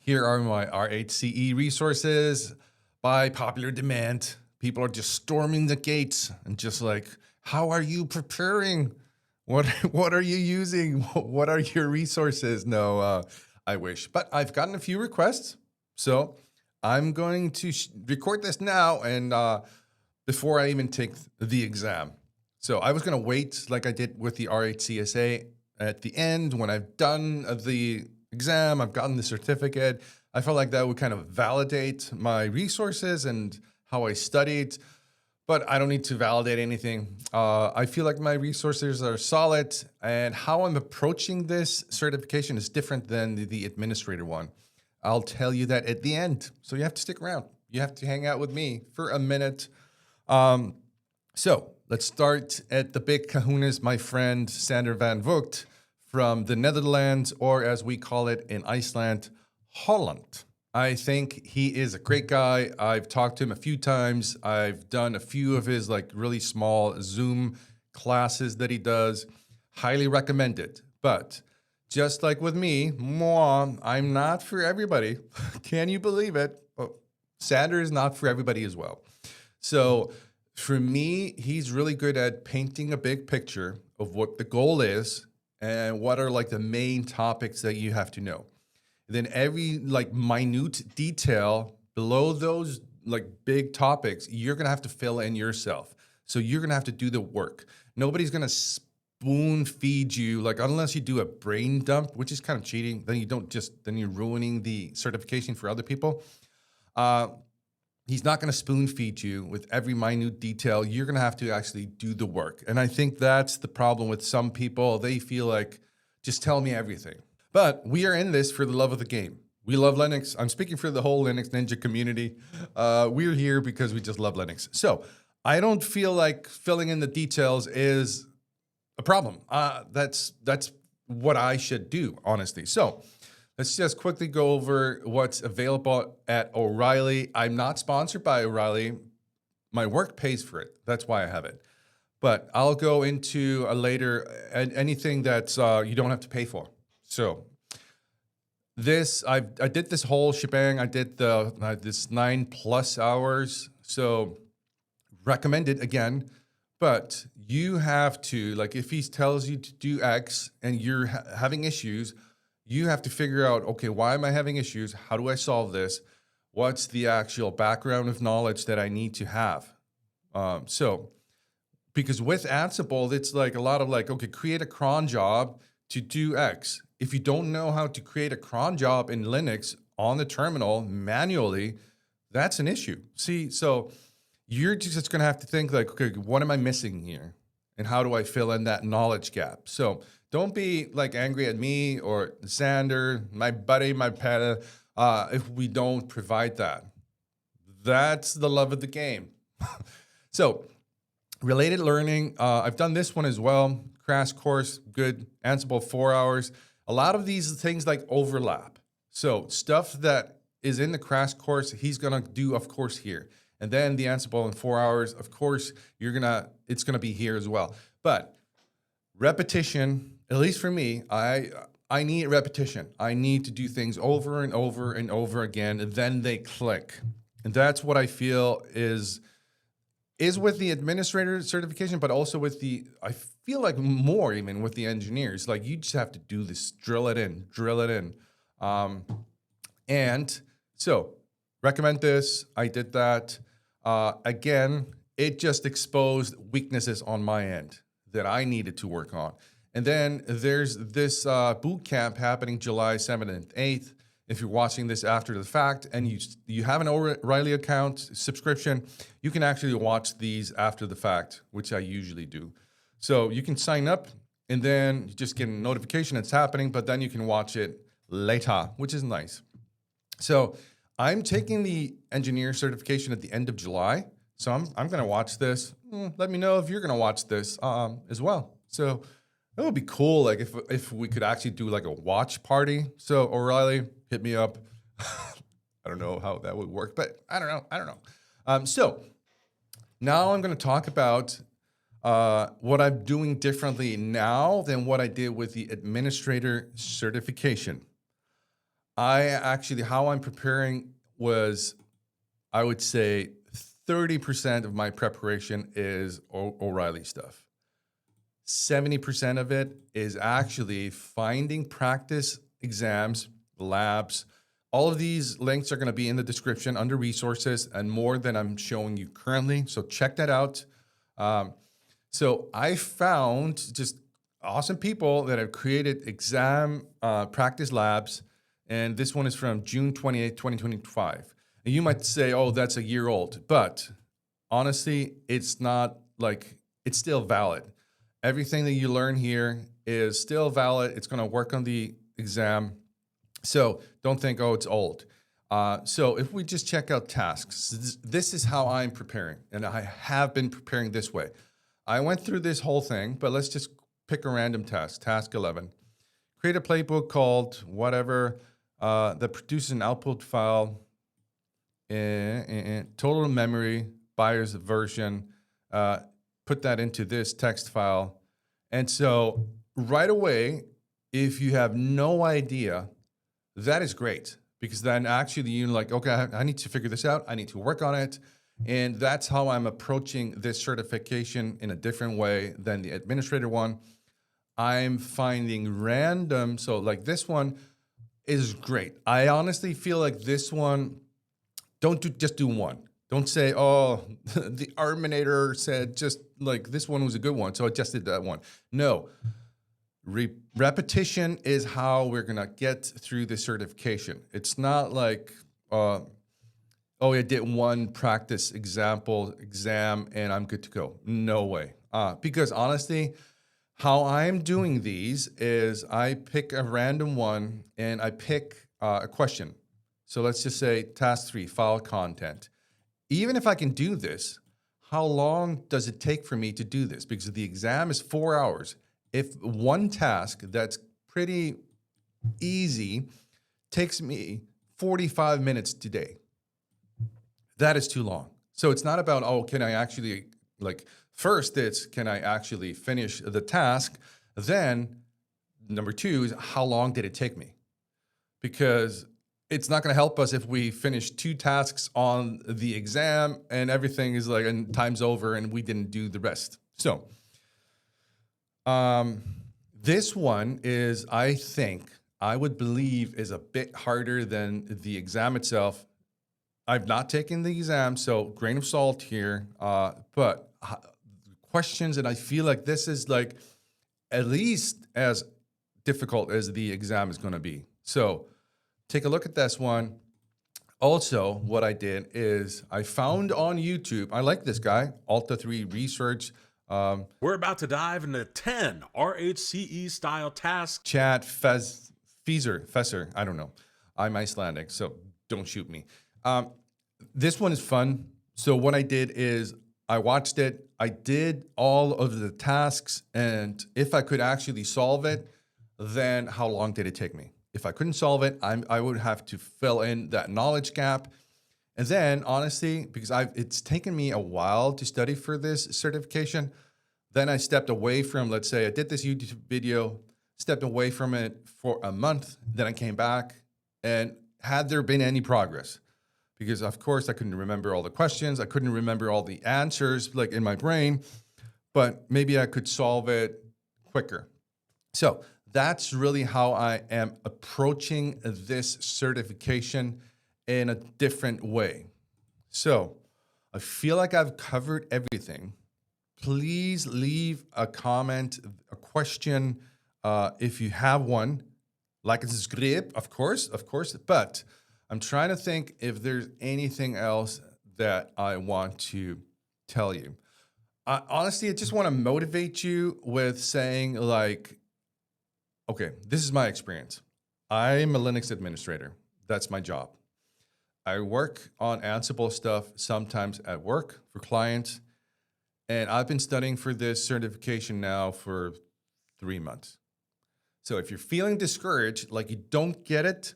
Here are my RHCE resources by popular demand. People are just storming the gates and just like, how are you preparing? What are you using? What are your resources? No, I wish, but I've gotten a few requests, so I'm going to record this now and before I even take the exam. So I was going to wait like I did with the RHCSA at the end when I've done the exam, I've gotten the certificate. I felt like that would kind of validate my resources and how I studied, but I don't need to validate anything. I feel like my resources are solid, and how I'm approaching this certification is different than the administrator one. I'll tell you that at the end, so you have to stick around. You have to hang out with me for a minute. So let's start at the big kahunas, my friend Sander van Vugt from the Netherlands, or as we call it in Iceland, Holland. I think he is a great guy. I've talked to him a few times. I've done a few of his like really small Zoom classes that he does. Highly recommend it. But just like with me, I'm not for everybody. Can you believe it? Oh, Sander is not for everybody as well. So for me, he's really good at painting a big picture of what the goal is and what are like the main topics that you have to know. Then every like minute detail below those like big topics, you're going to have to fill in yourself. So you're going to have to do the work. Nobody's going to spoon feed you, like unless you do a brain dump, which is kind of cheating. Then you're ruining the certification for other people. He's not going to spoon feed you with every minute detail. You're going to have to actually do the work. And I think that's the problem with some people. They feel like, just tell me everything. But we are in this for the love of the game. We love Linux. I'm speaking for the whole Linux Ninja community. We're here because we just love Linux. So I don't feel like filling in the details is a problem. That's what I should do, honestly. So let's just quickly go over what's available at Oreilly. I'm not sponsored by Oreilly. My work pays for it. That's why I have it. But I'll go into a later anything that you don't have to pay for. So I did this whole shebang. I did this 9+ hours. So recommend it again. But you have to, like, if he tells you to do X and you're having issues, you have to figure out, okay, why am I having issues? How do I solve this? What's the actual background of knowledge that I need to have? Because with Ansible, it's like a lot of like, okay, create a cron job to do X. If you don't know how to create a cron job in Linux on the terminal manually, that's an issue. See, so you're just going to have to think like, okay, what am I missing here? And how do I fill in that knowledge gap? So don't be like angry at me or Sander, my buddy, my pet, if we don't provide that. That's the love of the game. So related learning, I've done this one as well. Crash course, good. Ansible 4 hours. A lot of these things like overlap. So stuff that is in the crash course, he's going to do, of course, here. And then the Ansible in 4 hours, of course, it's going to be here as well. But repetition, at least for me, I need repetition. I need to do things over and over and over again, and then they click. And that's what I feel is with the administrator certification, but also with I feel like more even with the engineers. Like you just have to do this, drill it in. And so recommend this. I did that. Again, it just exposed weaknesses on my end that I needed to work on. And then there's this boot camp happening July 7th and 8th. If you're watching this after the fact and you have an Oreilly account subscription, you can actually watch these after the fact, which I usually do. So you can sign up and then you just get a notification it's happening, but then you can watch it later, which is nice. So I'm taking the engineer certification at the end of July. So I'm going to watch this. Let me know if you're going to watch this as well. So that would be cool, like if we could actually do like a watch party. So Oreilly, hit me up. I don't know how that would work, but I don't know. So now I'm going to talk about what I'm doing differently now than what I did with the administrator certification. how I'm preparing was, I would say 30% of my preparation is Oreilly stuff. 70% of it is actually finding practice exams, labs. All of these links are going to be in the description under resources and more than I'm showing you currently. So check that out. So I found just awesome people that have created exam practice labs. And this one is from June 28th, 2025. And you might say, oh, that's a year old. But honestly, it's not like, it's still valid. Everything that you learn here is still valid. It's going to work on the exam. So don't think, oh, it's old. So if we just check out tasks, this is how I'm preparing. And I have been preparing this way. I went through this whole thing, but let's just pick a random task. Task 11. Create a playbook called whatever that produces an output file in total memory, buyer's version, put that into this text file. And so right away, if you have no idea, that is great, because then actually you're like, okay, I need to figure this out. I need to work on it. And that's how I'm approaching this certification in a different way than the administrator one. I'm finding random, so like this one is great. I honestly feel like this one, just do one. Don't say, oh, the Arminator said just like this one was a good one, so I just did that one. No, repetition is how we're gonna get through the certification. It's not like, oh, I did one practice exam and I'm good to go. No way. Because honestly, how I'm doing these is I pick a random one and I pick a question. So let's just say task 3, file content. Even if I can do this, how long does it take for me to do this? Because the exam is 4 hours. If one task that's pretty easy takes me 45 minutes today, that is too long. So it's not about, oh, can I actually, like, first it's, can I actually finish the task? Then number 2 is, how long did it take me? Because it's not going to help us if we finish 2 tasks on the exam and everything is like, and time's over and we didn't do the rest. So this one is, I think, I would believe is a bit harder than the exam itself. I've not taken the exam, so grain of salt here, but questions, and I feel like this is like at least as difficult as the exam is going to be. So take a look at this one. Also, what I did is I found on YouTube, I like this guy, Alta 3 Research. We're about to dive into 10 RHCE style tasks. Chat Fesser, I don't know. I'm Icelandic, so don't shoot me. This one is fun. So what I did is I watched it. I did all of the tasks, and if I could actually solve it, then how long did it take me? If I couldn't solve it, I would have to fill in that knowledge gap. And then honestly, because it's taken me a while to study for this certification, then I stepped away from, let's say I did this YouTube video, stepped away from it for a month, then I came back, and had there been any progress? Because of course I couldn't remember all the questions, I couldn't remember all the answers like in my brain, but maybe I could solve it quicker. So that's really how I am approaching this certification in a different way. So I feel like I've covered everything. Please leave a comment, a question, if you have one, like a script, of course, but I'm trying to think if there's anything else that I want to tell you. Honestly, I just want to motivate you with saying like, okay, this is my experience. I'm a Linux administrator. That's my job. I work on Ansible stuff sometimes at work for clients. And I've been studying for this certification now for 3 months. So if you're feeling discouraged, like you don't get it,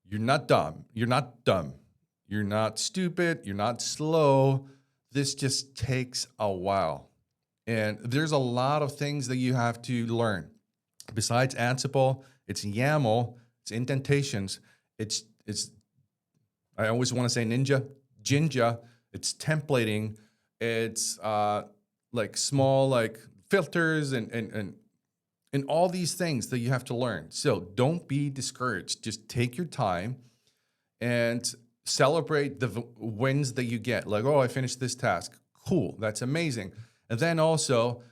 you're not dumb. You're not dumb. You're not stupid. You're not slow. This just takes a while. And there's a lot of things that you have to learn. Besides Ansible, it's YAML, it's indentations, it's I always want to say Jinja. It's templating. It's like small like filters and all these things that you have to learn. So don't be discouraged. Just take your time and celebrate the wins that you get. Like, oh, I finished this task. Cool, that's amazing. And then also,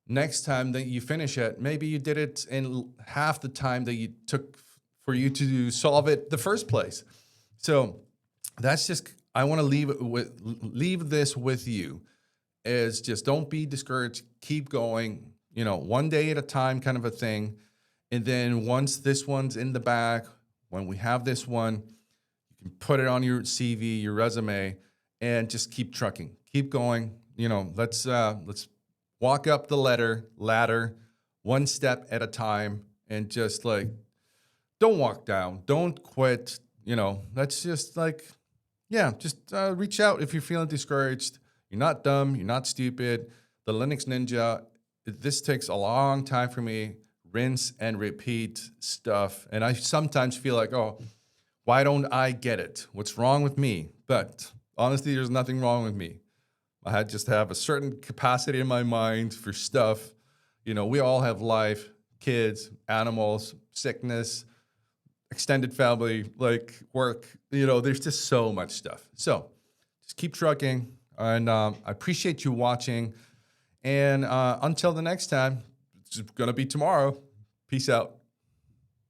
next time that you finish it, maybe you did it in half the time that you took for you to solve it the first place. So that's just, I want to leave this with you, is just don't be discouraged. Keep going, one day at a time kind of a thing. And then once this one's in the bag, when we have this one, you can put it on your CV, your resume, and just keep trucking, keep going. Let's walk up the ladder, one step at a time, and just like, don't walk down, don't quit. Let's just like, reach out if you're feeling discouraged. You're not dumb, you're not stupid. The Linux Ninja, this takes a long time for me, rinse and repeat stuff. And I sometimes feel like, oh, why don't I get it? What's wrong with me? But honestly, there's nothing wrong with me. I just have a certain capacity in my mind for stuff. We all have life, kids, animals, sickness, extended family, like work. There's just so much stuff. So just keep trucking. And I appreciate you watching. And until the next time, it's going to be tomorrow. Peace out.